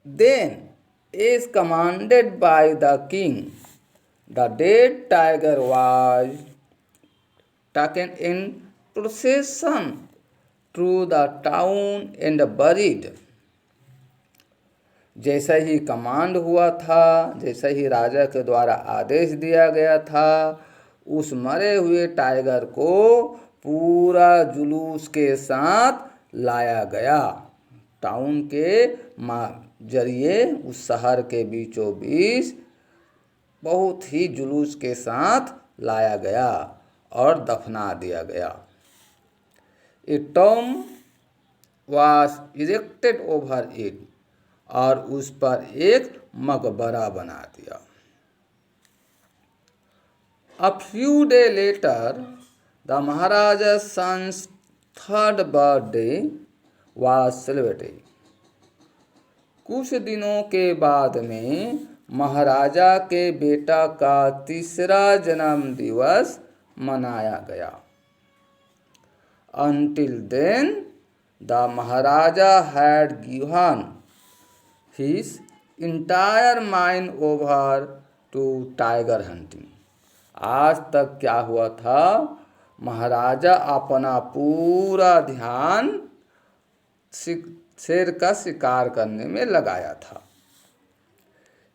Then, as commanded by the king, the dead tiger was taken in procession through the town and buried. जैसा ही command हुआ था, जैसा ही राजा के द्वारा आदेश दिया गया था, उस मरे हुए टाइगर को पूरा जुलूस के साथ लाया गया। टाउन के जरिए उस शहर के बीचों बीच बहुत ही जुलूस के साथ लाया गया और दफना दिया गया। A tomb was erected over it, और उस पर एक मकबरा बना दिया। A few days later, the Maharaja's son's third birthday was celebrated. कुछ दिनों के बाद में महाराजा के बेटा का तीसरा जन्म दिवस मनाया गया। Until then, the Maharaja had given his entire mind over to tiger hunting. आज तक क्या हुआ था, महाराजा अपना पूरा ध्यान शेर का शिकार करने में लगाया था।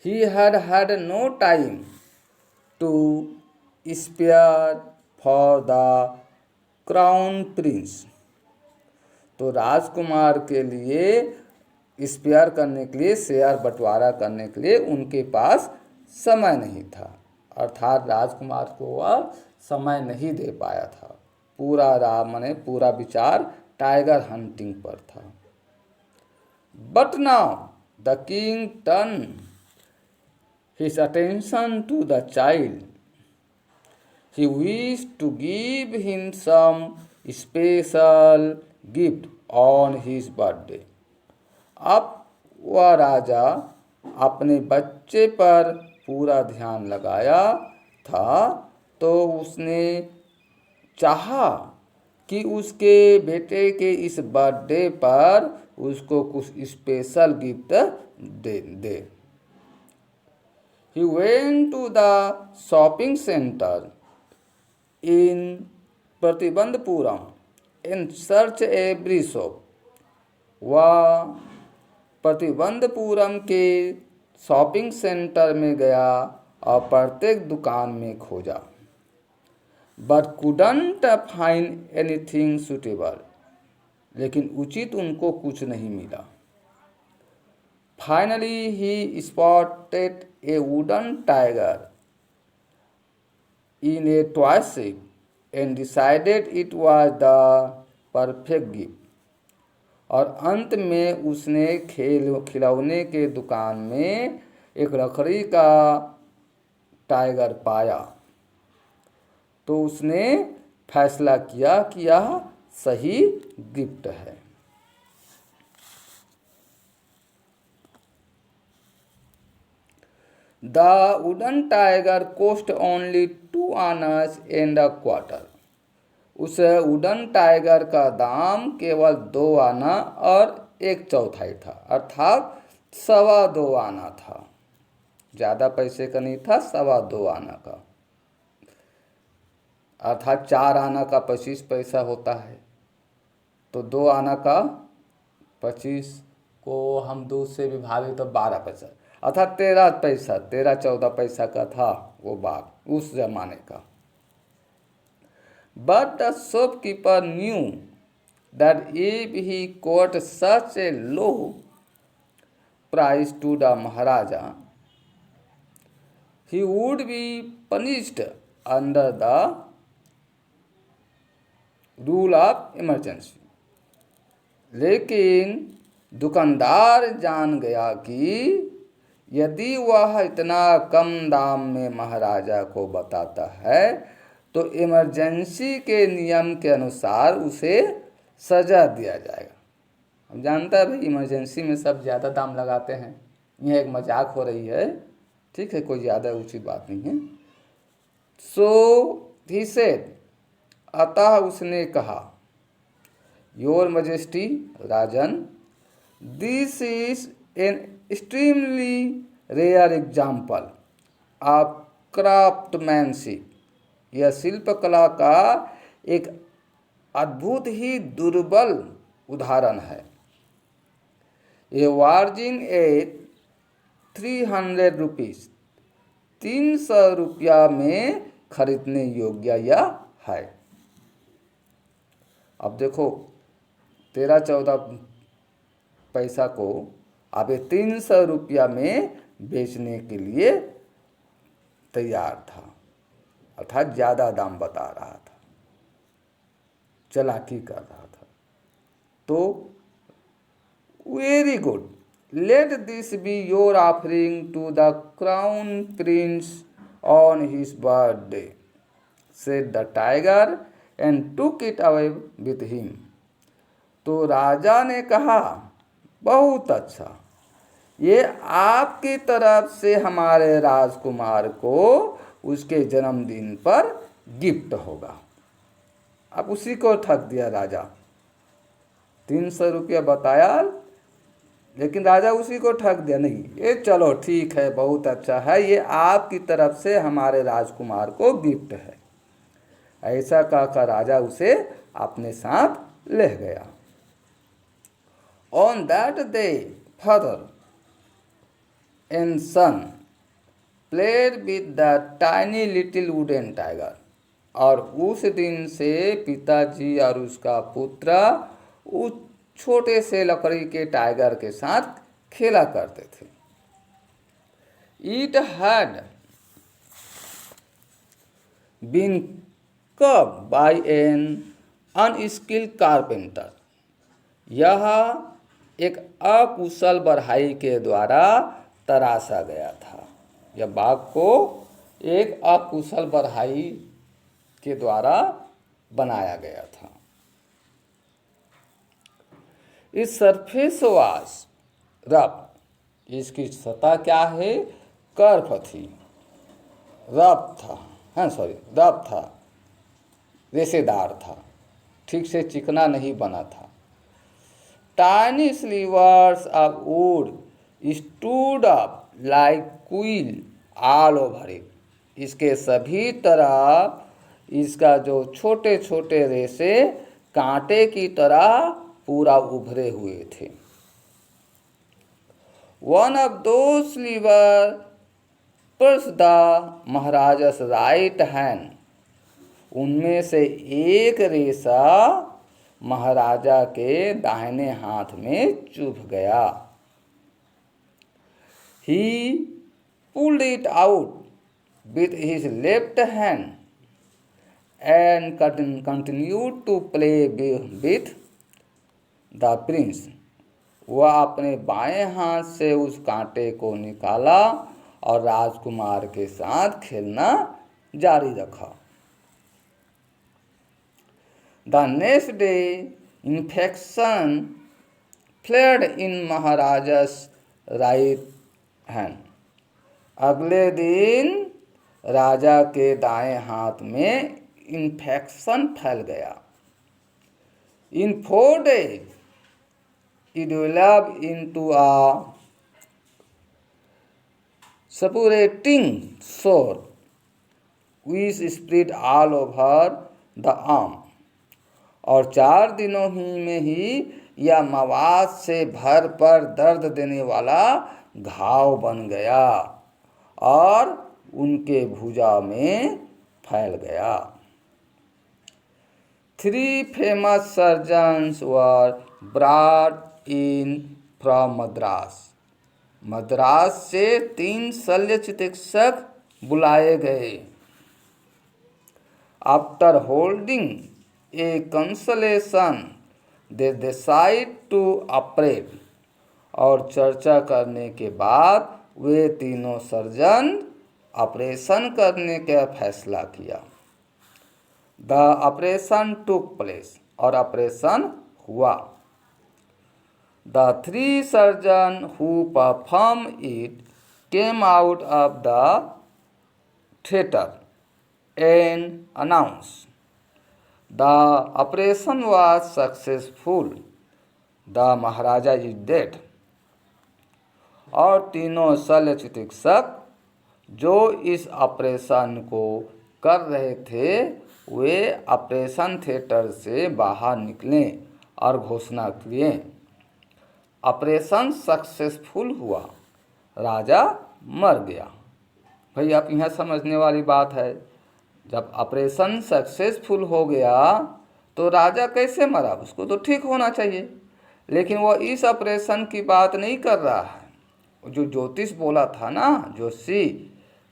He had had no time to spare for the crown prince. तो राजकुमार के लिए स्पेयर करने के लिए, शेयर बंटवारा करने के लिए उनके पास समय नहीं था। अर्थात राजकुमार को वह समय नहीं दे पाया था। पूरा विचार टाइगर हंटिंग पर था। But now the king turn his attention to the child. He wish to give him some special gift on his birthday. अब वह राजा अपने बच्चे पर पूरा ध्यान लगाया था, तो उसने चाहा कि उसके बेटे के इस बर्थडे पर उसको कुछ special gift they. He went to the shopping center in Pratibandapuram and searched every shop. वह प्रतिबंधपुरम के शॉपिंग सेंटर में गया और प्रत्येक दुकान में खोजा, but couldn't find anything suitable. लेकिन उचित उनको कुछ नहीं मिला। Finally he spotted A wooden tiger in A toy shop and decided it was the perfect gift. और अंत में उसने खिलौने के दुकान में एक लकड़ी का टाइगर पाया, तो उसने फैसला किया कि यह सही गिफ्ट है। The wooden tiger cost only 2 annas and a quarter. उस वुडन टाइगर का दाम केवल 2 आना और 1/4 था, अर्थात 2.25 आना था। ज़्यादा पैसे का नहीं था, 2.25 आना का। अर्थात 4 आना का 25 पैसा होता है, तो 2 आना का 25 को हम 2 से विभाजित तो 12 पैसा, अर्थात 13-14 पैसा का था वो बाग उस जमाने का। But the shopkeeper knew that if he quote such a low price to the Maharaja, he would be punished under the rule of emergency. लेकिन दुकानदार जान गया कि यदि वह इतना कम दाम में महाराजा को बताता है तो इमरजेंसी के नियम के अनुसार उसे सजा दिया जाएगा। हम जानता है भाई, इमरजेंसी में सब ज़्यादा दाम लगाते हैं। यह एक मजाक हो रही है, ठीक है, कोई ज़्यादा उचित बात नहीं है। सो ही सेड, अतः उसने कहा, योर मजेस्टी, राजन, this is an extremely rare example of craftsmanship. यह शिल्पकला का एक अद्भुत ही दुर्बल उदाहरण है। ए वार्जिन एट 300 रुपीज़, 300 रुपया में खरीदने योग्य यह है। अब देखो 13-14 पैसा को अब 300 रुपया में बेचने के लिए तैयार था, अर्थात ज़्यादा दाम बता रहा था, चालाकी कर रहा था। तो very good, let this be your offering to the crown prince on his birthday, said the tiger and took it away with him. तो राजा ने कहा, बहुत अच्छा, ये आपकी तरफ से हमारे राजकुमार को उसके जन्मदिन पर गिफ्ट होगा। अब उसी को ठग दिया राजा। 300 रुपया बताया, लेकिन राजा उसी को ठग दिया। नहीं, ये चलो ठीक है, बहुत अच्छा है, ये आपकी तरफ से हमारे राजकुमार को गिफ्ट है। ऐसा कहकर राजा उसे अपने साथ ले गया। On that day father and son played with the tiny little wooden tiger. और उस दिन से पिताजी और उसका पुत्र उस छोटे से लकड़ी के टाइगर के साथ खेला करते थे। इट हैड बीन कब बाय एन अनस्किल्ड कारपेंटर। यह एक अकुशल बढ़ाई के द्वारा तराशा गया था। यह बाघ को एक अकुशल बढ़ाई के द्वारा बनाया गया था। इस सरफेस वास रफ, इसकी सतह क्या है, कर्व थी, रफ था, रफ था, रेशेदार था, ठीक से चिकना नहीं बना था। Tiny slivers of wood stood up like quill all over it. इसके सभी तरफ इसका जो छोटे छोटे रेशे कांटे की तरह पूरा उभरे हुए थे। वन ऑफ दो स्लीवर पर्स द महाराजास राइट हैंड। उनमें से एक रेशा महाराजा के दाहिने हाथ में चुभ गया। He pulled it out with his left hand and continued to play with the prince। वह अपने बाएं हाथ से उस कांटे को निकाला और राजकुमार के साथ खेलना जारी रखा। The next day, infection flared in Maharaja's right hand। अगले दिन राजा के दाएं हाथ में इन्फेक्शन फैल गया। In 4 days, it developed into a suppurating sore which spread all over the arm। और 4 दिनों में ही यह मवाद से भर पर दर्द देने वाला घाव बन गया और उनके भुजा में फैल गया। 3 famous surgeons were brought in from Madras. Madras से 3 शल्य चिकित्सक बुलाए गए। After holding a consultation they decide to operate. और चर्चा करने के बाद वे तीनों सर्जन ऑपरेशन करने का फैसला किया। The operation took place. और ऑपरेशन हुआ। The 3 surgeon who perform it came out of the theatre and announce the operation was successful, the Maharaja is dead. और तीनों शल्य चिकित्सक जो इस ऑपरेशन को कर रहे थे वे ऑपरेशन थिएटर से बाहर निकले और घोषणा किए, ऑपरेशन सक्सेसफुल हुआ, राजा मर गया। भाई आप यहाँ समझने वाली बात है, जब ऑपरेशन सक्सेसफुल हो गया तो राजा कैसे मरा, उसको तो ठीक होना चाहिए, लेकिन वो इस ऑपरेशन की बात नहीं कर रहा है। जो ज्योतिष बोला था ना जोशी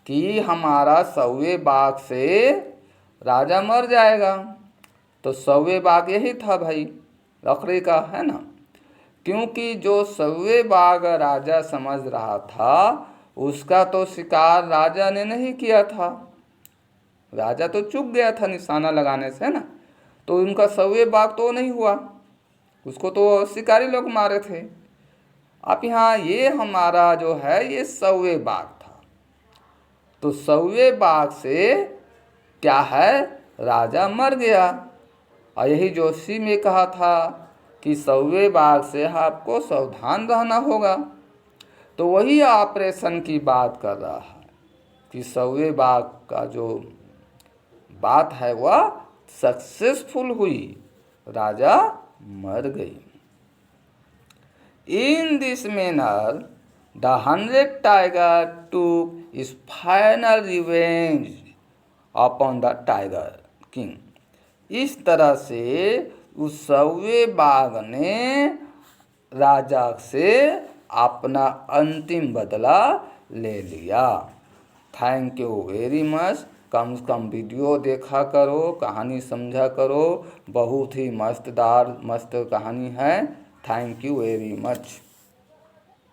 कि हमारा 100वें बाघ से राजा मर जाएगा, तो 100वें बाघ यही था भाई, लकड़ी का, है ना। क्योंकि जो 100वें बाघ राजा समझ रहा था उसका तो शिकार राजा ने नहीं किया था, राजा तो चूक गया था निशाना लगाने से, है ना। तो उनका 100वें बाघ तो नहीं हुआ, उसको तो शिकारी लोग मारे थे। अब यहाँ ये हमारा जो है ये 100वें बाघ था, तो 100वें बाघ से क्या है, राजा मर गया। और यही जोशी में कहा था कि 100वें बाघ से आपको सावधान रहना होगा, तो वही ऑपरेशन की बात कर रहा है कि 100वें बाघ का जो बात है वह सक्सेसफुल हुई, राजा मर गई। In this manner, the 100 tiger took his final revenge upon the tiger king. इस तरह से उस 100वें बाघ ने राजा से अपना अंतिम बदला ले लिया। Thank you very much. कम से कम वीडियो देखा करो, कहानी समझा करो, बहुत ही मस्त कहानी है। Thank you very much.